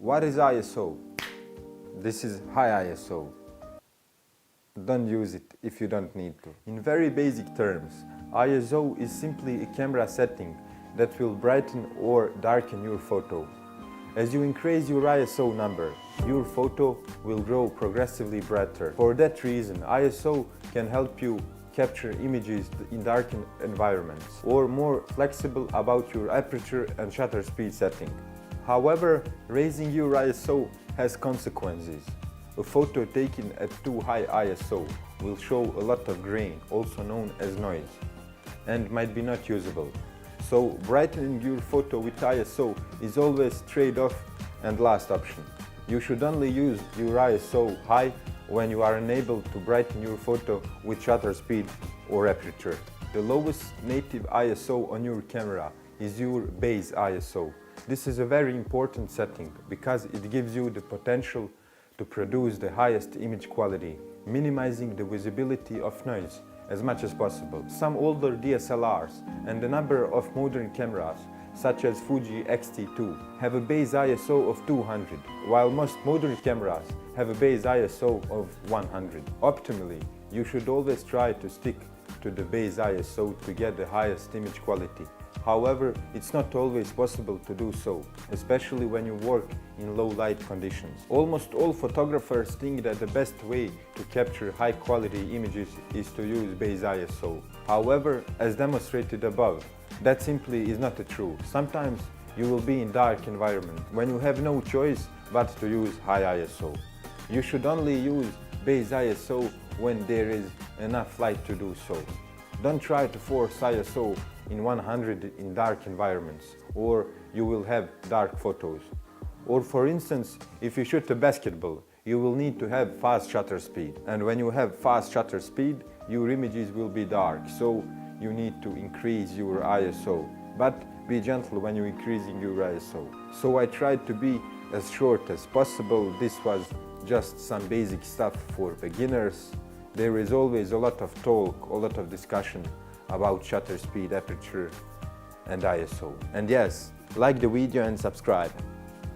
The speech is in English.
What is ISO? This is high ISO. Don't use it if you don't need to. In very basic terms, ISO is simply a camera setting that will brighten or darken your photo. As you increase your ISO number, your photo will grow progressively brighter. For that reason, ISO can help you capture images in darkened environments, or more flexible about your aperture and shutter speed setting. However, raising your ISO has consequences. A photo taken at too high ISO will show a lot of grain, also known as noise, and might be not usable. So brightening your photo with ISO is always trade-off and last option. You should only use your ISO high when you are unable to brighten your photo with shutter speed or aperture. The lowest native ISO on your camera is your base ISO. This is a very important setting because it gives you the potential to produce the highest image quality, minimizing the visibility of noise as much as possible. Some older DSLRs and a number of modern cameras, such as Fuji X-T2, have a base ISO of 200, while most modern cameras have a base ISO of 100. Optimally, you should always try to stick to the base ISO to get the highest image quality. However, it's not always possible to do so, especially when you work in low light conditions. Almost all photographers think that the best way to capture high quality images is to use base ISO. However, as demonstrated above, that simply is not true. Sometimes you will be in dark environment when you have no choice but to use high ISO. You should only use base ISO when there is enough light to do so. Don't try to force ISO in 100 in dark environments, or you will have dark photos. Or for instance, if you shoot a basketball, you will need to have fast shutter speed. And when you have fast shutter speed, your images will be dark, so you need to increase your ISO. But be gentle when you're increasing your ISO. So I tried to be as short as possible. This was just some basic stuff for beginners. There is always a lot of talk, a lot of discussion about shutter speed, aperture and ISO. And yes, like the video and subscribe.